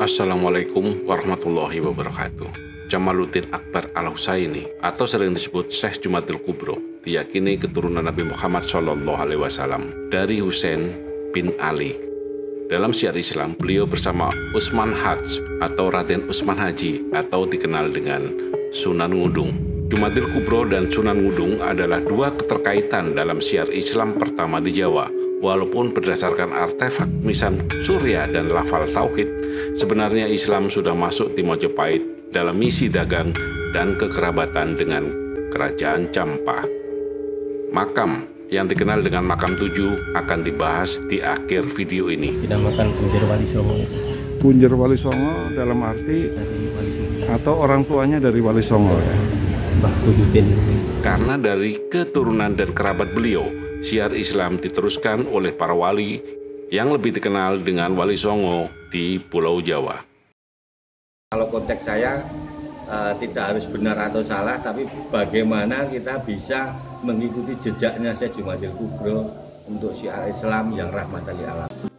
Assalamualaikum warahmatullahi wabarakatuh. Jamaluddin Akbar Al-Husaini atau sering disebut Syekh Jumatil Kubro diyakini keturunan Nabi Muhammad SAW dari Husain bin Ali. Dalam syiar Islam, beliau bersama Utsman Hajj atau Raden Utsman Haji atau dikenal dengan Sunan Ngudung. Jumatil Kubro dan Sunan Ngudung adalah dua keterkaitan dalam syiar Islam pertama di Jawa. Walaupun berdasarkan artefak nisan surya dan lafal tauhid, sebenarnya Islam sudah masuk di Mojopahit dalam misi dagang dan kekerabatan dengan Kerajaan Campa. Makam yang dikenal dengan Makam 7 akan dibahas di akhir video ini. Dinamakan Punjer Wali Songo. Punjer Wali Songo dalam arti Dari Wali Songo. atau orang tuanya dari Wali Songo ya. Mbah Kudupin. Karena dari keturunan dan kerabat beliau, syiar Islam diteruskan oleh para wali yang lebih dikenal dengan Wali Songo di Pulau Jawa. Kalau konteks saya tidak harus benar atau salah, tapi bagaimana kita bisa mengikuti jejaknya Syekh Jumatil Kubro untuk syiar Islam yang rahmatan lil alamin.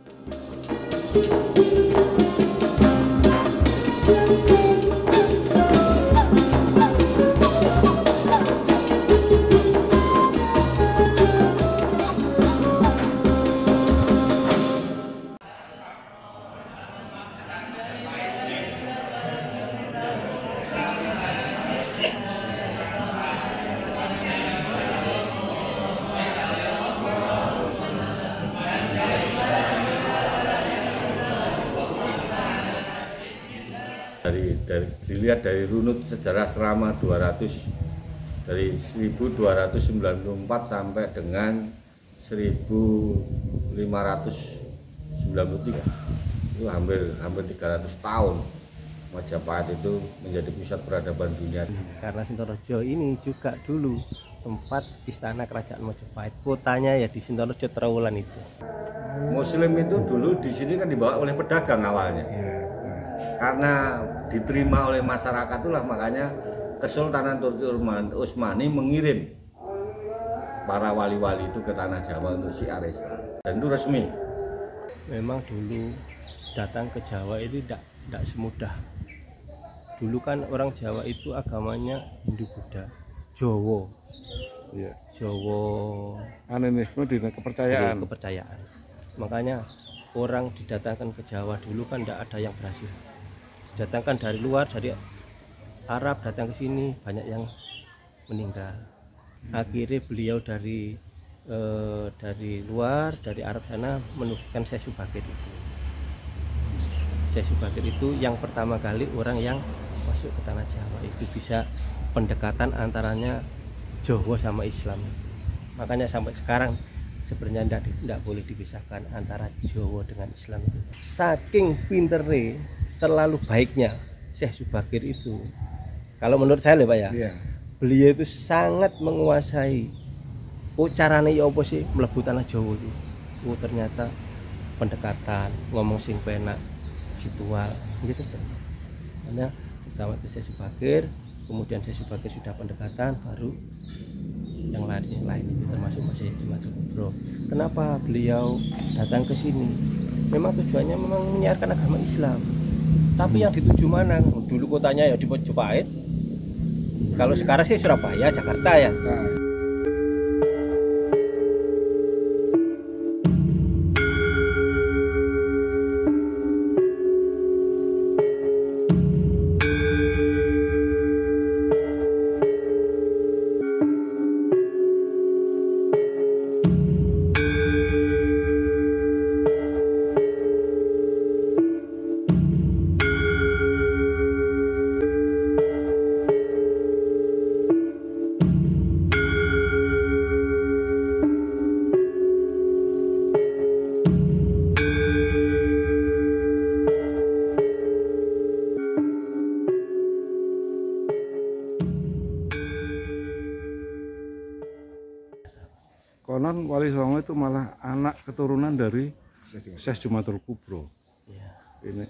Dilihat dari runut sejarah selama 200 dari 1294 sampai dengan 1593 itu hampir 300 tahun Majapahit itu menjadi pusat peradaban dunia. Karena Sintorejo ini juga dulu tempat istana kerajaan Majapahit. Kotanya ya di Sintorejo Trowulan itu. Muslim itu dulu di sini kan dibawa oleh pedagang awalnya. Karena diterima oleh masyarakat itulah makanya Kesultanan Turki Utsmani mengirim para wali-wali itu ke tanah Jawa untuk syiar Islam, dan itu resmi. Memang dulu datang ke Jawa itu tidak semudah. Dulu kan orang Jawa itu agamanya Hindu Buddha, Jawa. Ya. Jawa Animisme di kepercayaan. kepercayaan. Makanya orang didatangkan ke Jawa dulu kan tidak ada yang berhasil. Datangkan dari luar, dari Arab datang ke sini banyak yang meninggal. Akhirnya beliau dari luar, dari Arab sana menugaskan Syekh Subakir itu. Syekh Subakir itu yang pertama kali orang yang masuk ke tanah Jawa, itu bisa pendekatan antaranya Jawa sama Islam. Makanya sampai sekarang sebenarnya tidak boleh dipisahkan antara Jawa dengan Islam itu. Saking pinternya, terlalu baiknya Syekh Subakir itu, kalau menurut saya loh Pak ya, beliau itu sangat menguasai caranya ya apa sih mlebu tanah Jawa itu. Ternyata pendekatan, ngomong sing penak, ritual gitu kan. Karena pertama itu Syekh Subakir, kemudian Syekh Subakir sudah pendekatan, baru yang lain itu termasuk Syekh Jumatil Kubro. Kenapa beliau datang ke sini? Memang tujuannya memang menyiarkan agama Islam. Tapi yang dituju mana? Dulu kotanya ya di Mojopahit. Kalau sekarang sih Surabaya, Jakarta ya. Konon Wali Songo itu malah anak keturunan dari Syekh Jumatil Kubro. Ini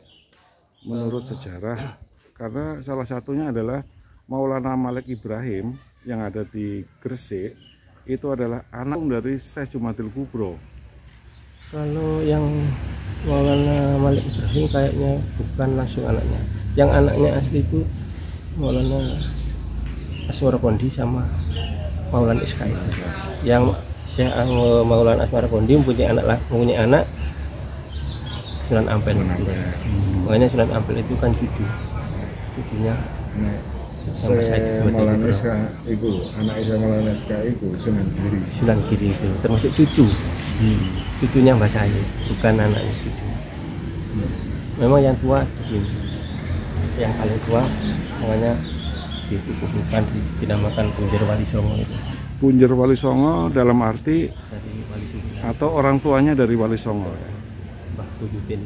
menurut sejarah, karena salah satunya adalah Maulana Malik Ibrahim yang ada di Gresik, itu adalah anak dari Syekh Jumatil Kubro. Kalau yang Maulana Malik Ibrahim kayaknya bukan langsung anaknya. Yang anaknya asli itu Maulana Asmarakondi sama Maulana Iskai. Yang Syekh Maulana Asmarakondi mempunyai anak Sunan Ampel. Makanya Sunan Ampel itu kan cucunya Maulana Iskai itu, anak Maulana Iskai itu Sunan Giri itu termasuk cucu. Cucunya Mbah Said, bukan anaknya cucu. Memang yang tua di sini, yang paling tua, makanya dikukuhkan dinamakan Punjer Wali Songo itu. Punjer Wali Songo dalam arti Dari Wali Songo atau orang tuanya dari Wali Songo. Mbah Buyutin.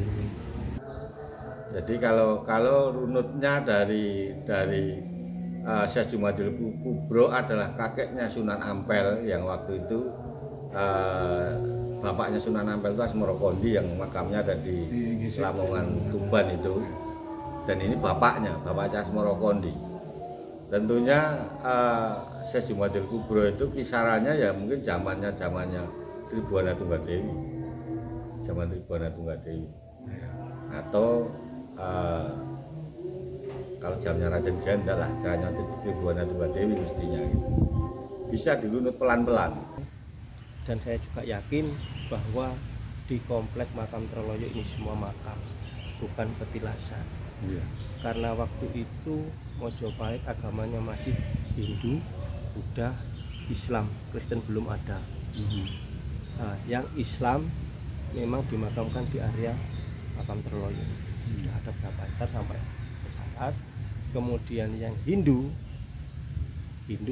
Jadi kalau runutnya dari Syekh Jumadil Kubro adalah kakeknya Sunan Ampel yang waktu itu bapaknya Sunan Ampel itu Asmarakondi yang makamnya ada di Lamongan Tuban itu, dan ini bapaknya Asmarakondi. Tentunya Syekh Jumadil Kubro itu kisarannya ya mungkin zamannya Tribuana Tunggadewi, zaman Tribuana Tunggadewi, atau kalau zamannya Raden Janda lah, zamannya Tribuana Tunggadewi mestinya gitu. Bisa dirunut pelan-pelan. Dan saya juga yakin bahwa di komplek makam Troloyo ini semua makam, bukan petilasan. Iya. Karena waktu itu Mojopahit agamanya masih Hindu, Buddha, Islam, Kristen belum ada. Nah, yang Islam memang dimakamkan di area makam Troloyo. Sudah ada beberapa hektar sampai sekarang. Kemudian yang Hindu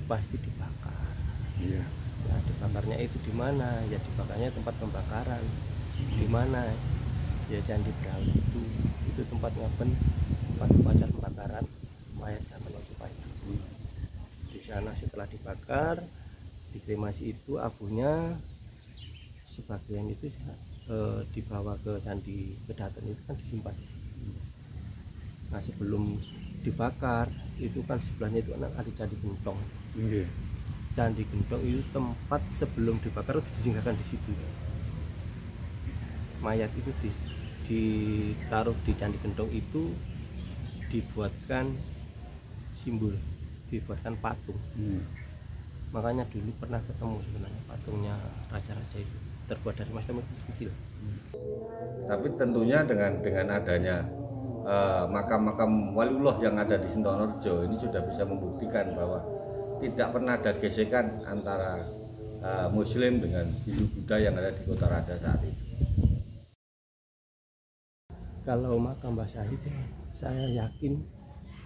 pasti dibakar. Iya. Nah, dibakarnya itu di mana? Ya dibakarnya tempat pembakaran. Di mana? Ya Candi Brawi itu tempat ngaben, tempat upacara pembakaran mayat zaman Mojopahit. Di sana setelah dibakar, dikremasi itu abunya sebagian itu dibawa ke Candi Kedaton itu kan disimpan. Nah, sebelum dibakar itu kan sebelahnya itu ada Candi Gentong. Iya. Candi Gentong itu tempat sebelum dibakar itu disinggahkan di situ. Mayat itu ditaruh di Candi Gentong itu, dibuatkan simbol, dibuatkan patung. Makanya dulu pernah ketemu sebenarnya patungnya raja-raja itu terbuat dari emas kecil. Tapi tentunya dengan adanya makam-makam waliullah yang ada di Sentonorjo ini sudah bisa membuktikan bahwa tidak pernah ada gesekan antara Muslim dengan Hindu Buddha yang ada di Kota Raja saat itu. Kalau makam Mbah Said, saya yakin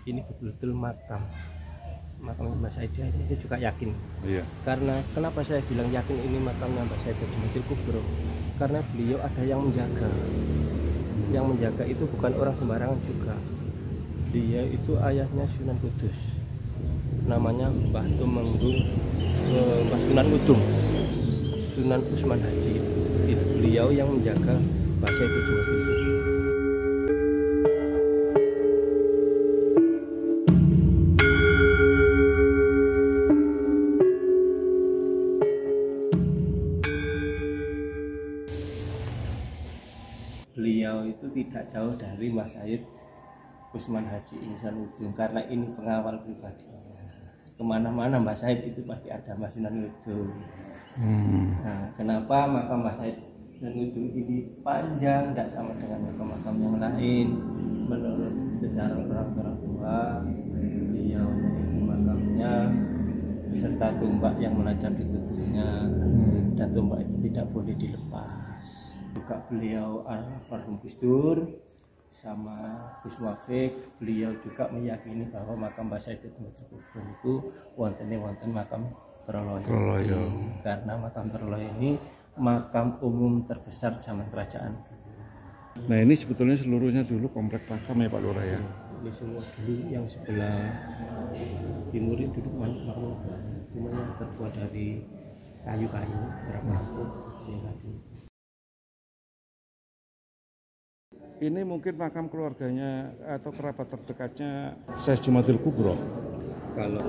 ini betul-betul makam Mbah Said. Saya juga yakin. Iya. Karena kenapa saya bilang yakin ini makamnya Mbah Said Jumadil Kubro? Karena beliau ada yang menjaga. Yang menjaga itu bukan orang sembarangan juga. Dia itu ayahnya Sunan Kudus. Namanya Mbah Tumenggung, Mbah Sunan Udung, Sunan Usman Haji. Itu beliau yang menjaga Mbah Said Jumadil Kubro. Beliau itu tidak jauh dari Mbah Said Usman Haji Ihsan Udung, karena ini pengawal pribadi. Kemana-mana Mbah Said itu pasti ada Mbah Sunan Udung. Nah, kenapa makam Mbah Said Sunan Udung ini panjang, tidak sama dengan makam-makam yang lain? Menurut sejarah orang tua, beliau ini makamnya beserta tombak yang menancap di tubuhnya, dan tombak itu tidak boleh dilepas. Juga beliau almarhum Gus Dur sama Gus Wafik, beliau juga meyakini bahwa makam Mbah Said itu wonten makam Troloyo. Karena makam Troloyo ini makam umum terbesar zaman kerajaan. Nah, ini sebetulnya seluruhnya dulu komplek makam ya Pak Lurah ya. Ini semua dulu yang sebelah timur itu dulu makam rumahnya terbuat dari kayu-kayu berapa Ini mungkin makam keluarganya atau kerabat terdekatnya Syekh Jumadil Kubro. Kalau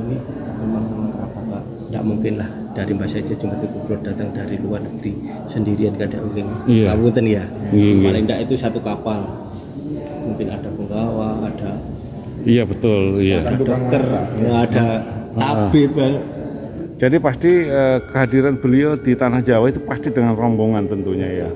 ini memang kerabat Tidak mungkin lah dari Mbah Syed Jumatul Kubro datang dari luar negeri sendirian, kan tidak mungkin. Iya. Ngapunten ya. Iya. Paling tidak itu satu kapal. Mungkin ada penggawa, ada Iya betul, iya. dokter, ada tabib. Jadi pasti kehadiran beliau di tanah Jawa itu pasti dengan rombongan tentunya ya.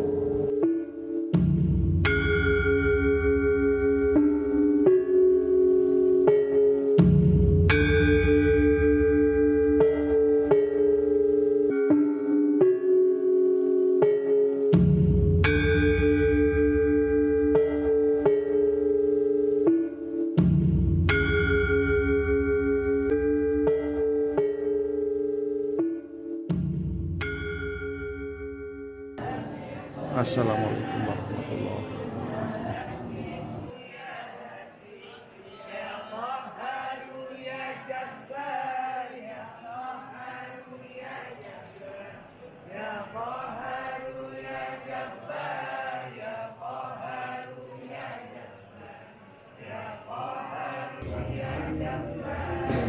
Assalamualaikum warahmatullahi wabarakatuh.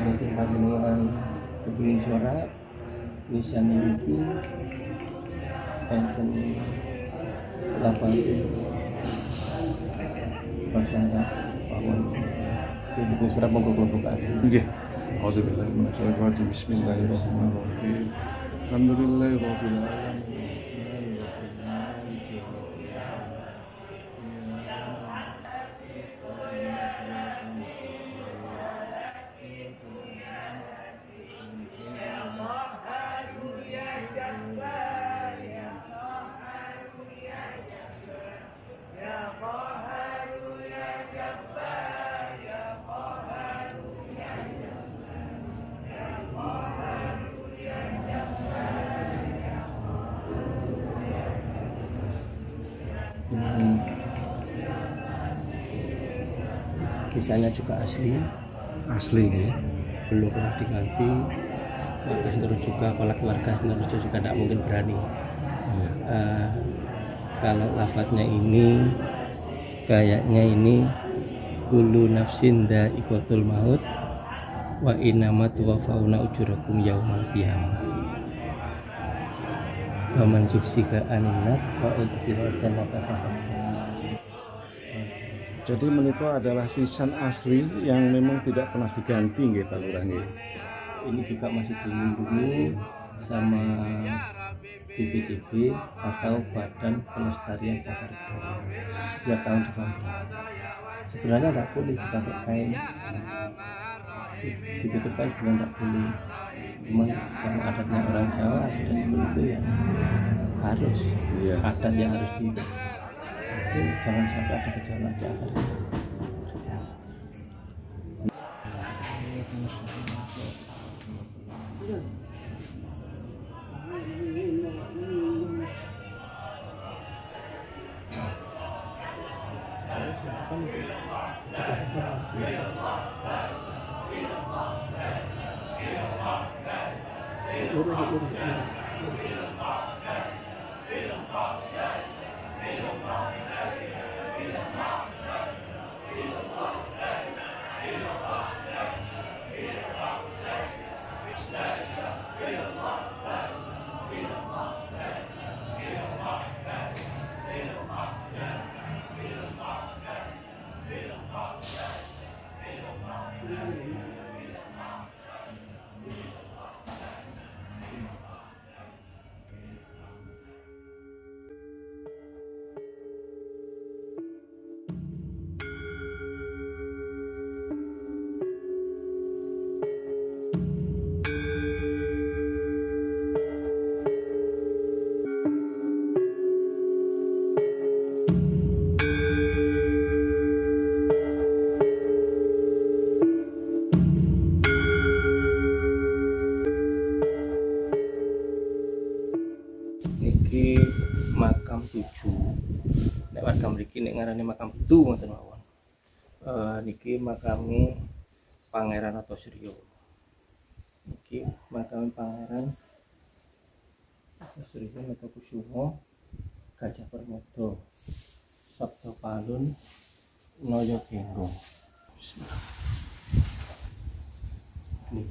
Mungkin panjenengan kepingin suara bisa memiliki enten lafal bahasa Arab bahwa itu surat membuka. Nggih. Auzubillahi minasyaitonir rajim. Bismillahirrahmanirrahim. Alhamdulillahirabbil alamin. Kisahnya juga asli, Asli ya. belum pernah diganti. Warga Sentorejo juga, apalagi warga Sentorejo juga tidak mungkin berani. Iya. Kalau lafadznya ini kayaknya ini kullu nafsin dha'iqatul maut wa innama tuwaffawna ujurakum yaumal qiyamah. Faman zuhziha 'anil nar wa udkhila jannata faqad faz. Jadi menika adalah lisan asli yang memang tidak pernah diganti nggih Pak Lurah nggih. Ini juga masih dilindungi sama BPTB atau Badan Pelestarian Cagar Budaya. Setiap tahun dikontrol. Sebenarnya tidak boleh dipakai kain, ditutup kain juga tidak boleh. Cuman karena adatnya orang Jawa sudah seperti itu ya harus. Iya. Adat yang harus di itu jangan sampai ada gejala di akar. Niki makam 7. Nek warga mriki nek ngarani makam 7 ngoten mawon. Niki makame Pangeran Antasrya. Niki makame Pangeran Antasrya Natakusuma Gajah Permada Sabda Palun Naya Genggo. Bismillah. Nih.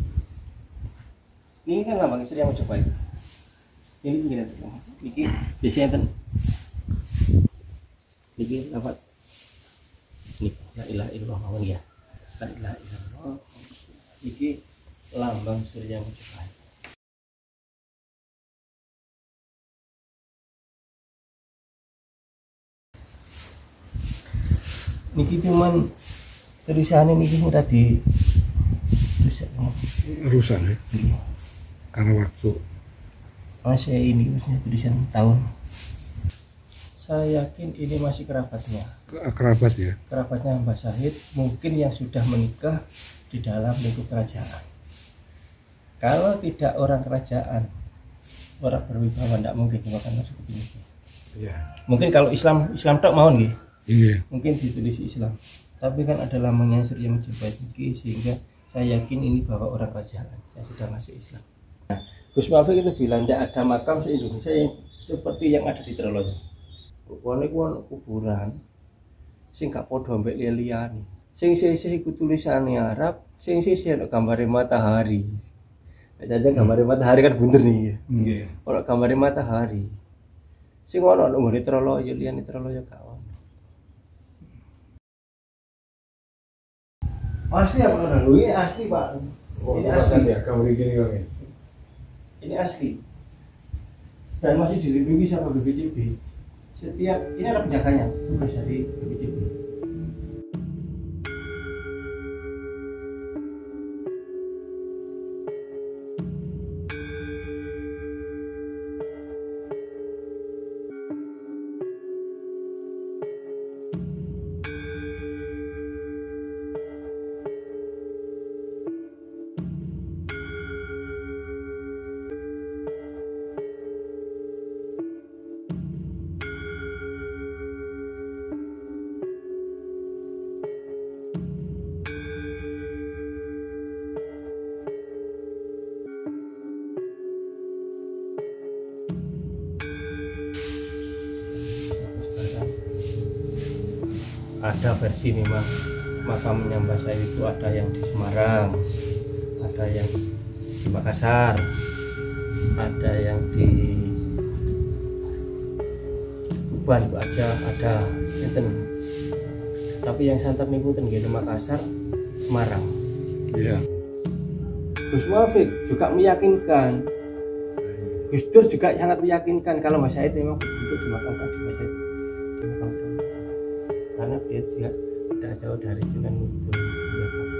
Ini kan lambang Sri yang Majapahit. Ini begini, ini biasanya kan, ini lafaz, ini la ilaha illallah ya, la ilaha illallah. Ini lambang Sri yang Majapahit. Niki cuman tulisannya niki udah di rusak ya karena waktu masih ini maksudnya tulisan tahun. Saya yakin ini masih kerabatnya kerabatnya Mbah Syahid, mungkin yang sudah menikah di dalam lingkup kerajaan. Kalau tidak orang kerajaan, orang berwibawa, tidak mungkin makan masuk ke sini. ya. Mungkin kalau Islam tok mau nggih, Iya. mungkin ditulis Islam, tapi kan ada lambangnya Sri yang Majapahit niki, sehingga saya yakin ini bawa orang kerajaan yang sudah masuk Islam. Nah, Gus Mafik itu bilang tidak ada makam se-Indonesia yang seperti yang ada di Troloyo. Pokoknya kuburan sing gak padha mbek liyane. Sing sisih iku tulisane Arab, sing sisih ana gambare matahari. Nek jajan gambare matahari kan bunder nih. Nggih. Ana gambare matahari. Sing ana nang Troloyo liyane Troloyo gak ono. Asli apa kan? Ini asli Pak. Ini asli ya kamu begini kami. Ini asli. Dan masih dilindungi sama BPJB. Setiap ini ada penjaganya, tugas dari BPJB. Ada versi memang makamnya Mbah Syahid itu ada yang di Semarang, ada yang di Makassar, ada yang di Tuban itu ada enten. Tapi yang santet niku ten nggih Makassar, Semarang. Iya. Gus Mafik juga meyakinkan, Gus Dur juga sangat meyakinkan kalau Mbah Syahid memang betul dimakamkan di Mbah Syahid. Karena dia juga tidak jauh dari Sunan Kudus.